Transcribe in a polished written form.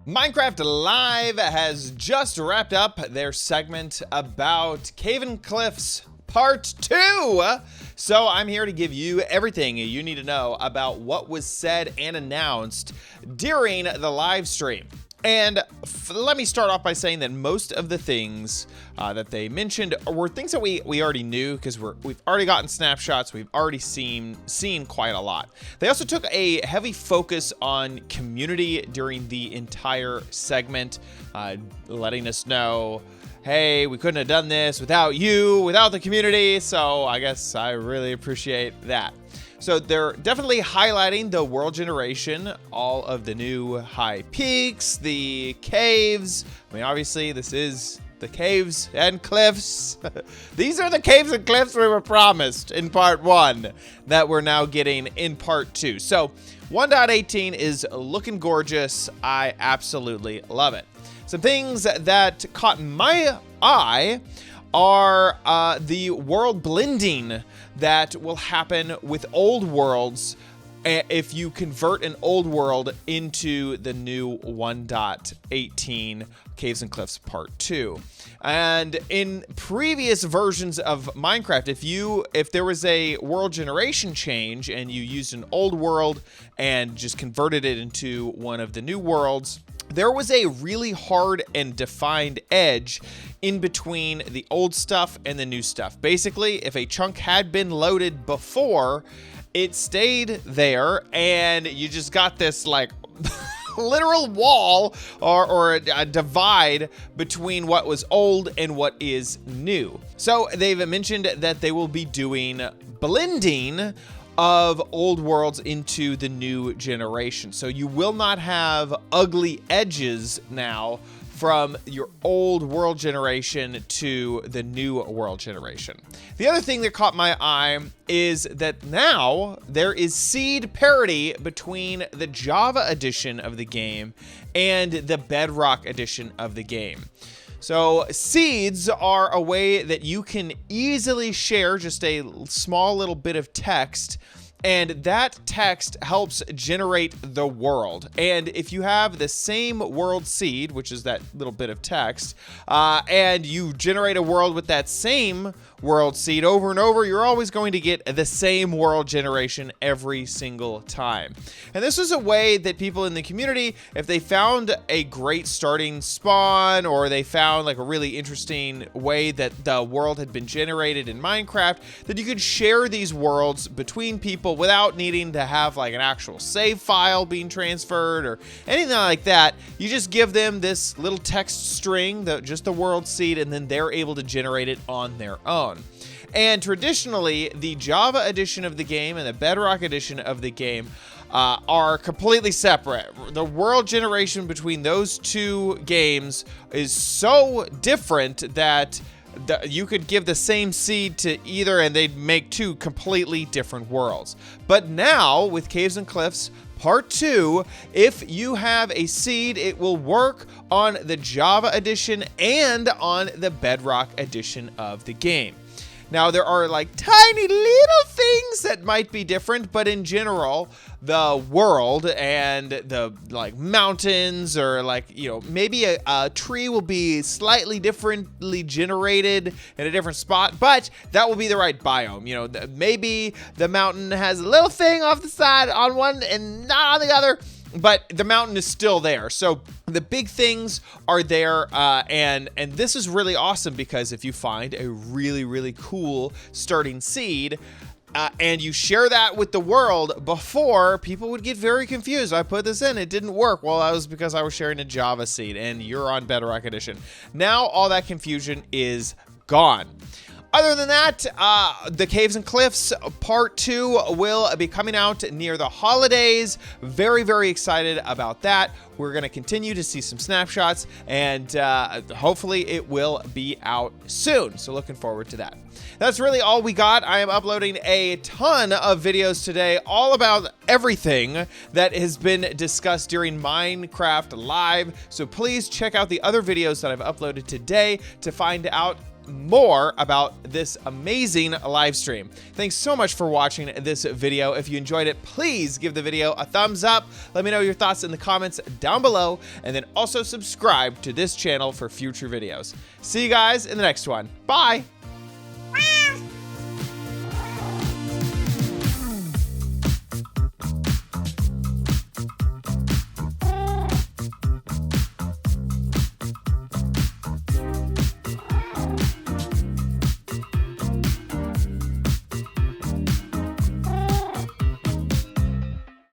Minecraft Live has just wrapped up their segment about Cave and Cliffs Part 2. So I'm here to give you everything you need to know about what was said and announced during the live stream. And let me start off by saying that most of the things that they mentioned were things that we already knew because we've already gotten snapshots. We've already seen quite a lot. They also took a heavy focus on community during the entire segment, letting us know, hey, we couldn't have done this without you, without the community. So I guess I really appreciate that. So they're definitely highlighting the world generation, all of the new high peaks, the caves. I mean, obviously this is the caves and cliffs. These are the caves and cliffs we were promised in part 1 that we're now getting in part 2. So 1.18 is looking gorgeous. I absolutely love it. Some things that caught my eye are the world blending that will happen with old worlds if you convert an old world into the new 1.18 Caves and Cliffs Part 2. And in previous versions of Minecraft, if there was a world generation change and you used an old world and just converted it into one of the new worlds, there was a really hard and defined edge in between the old stuff and the new stuff. Basically, if a chunk had been loaded before, it stayed there and you just got this like literal wall or a divide between what was old and what is new. So they've mentioned that they will be doing blending of old worlds into the new generation. So you will not have ugly edges now from your old world generation to the new world generation. The other thing that caught my eye is that now there is seed parity between the Java edition of the game and the Bedrock edition of the game. So seeds are a way that you can easily share just a small little bit of text, and that text helps generate the world. And if you have the same world seed, which is that little bit of text, and you generate a world with that same world seed over and over, you're always going to get the same world generation every single time. And this is a way that people in the community, if they found a great starting spawn or they found like a really interesting way that the world had been generated in Minecraft, that you could share these worlds between people without needing to have like an actual save file being transferred or anything like that. You just give them this little text string, just the world seed, and then they're able to generate it on their own. And traditionally, the Java edition of the game and the Bedrock edition of the game are completely separate. The world generation between those two games is so different that you could give the same seed to either and they'd make two completely different worlds. But now, with Caves and Cliffs Part 2, if you have a seed, it will work on the Java edition and on the Bedrock edition of the game. Now, there are like tiny little things that might be different, but in general, the world and the like mountains or like, you know, maybe a tree will be slightly differently generated in a different spot, but that will be the right biome. You know, maybe the mountain has a little thing off the side on one and not on the other, but the mountain is still there. So the big things are there, and this is really awesome because if you find a really, really cool starting seed, and you share that with the world, before people would get very confused. I put this in, it didn't work. Well, that was because I was sharing a Java seed and you're on Bedrock edition. Now all that confusion is gone. Other than that, the Caves and Cliffs Part 2 will be coming out near the holidays. Very, very excited about that. We're going to continue to see some snapshots, and hopefully it will be out soon. So looking forward to that. That's really all we got. I am uploading a ton of videos today, all about everything that has been discussed during Minecraft Live. So please check out the other videos that I've uploaded today to find out more about this amazing live stream. Thanks so much for watching this video. If you enjoyed it, please give the video a thumbs up. Let me know your thoughts in the comments down below, and then also subscribe to this channel for future videos. See you guys in the next one. Bye.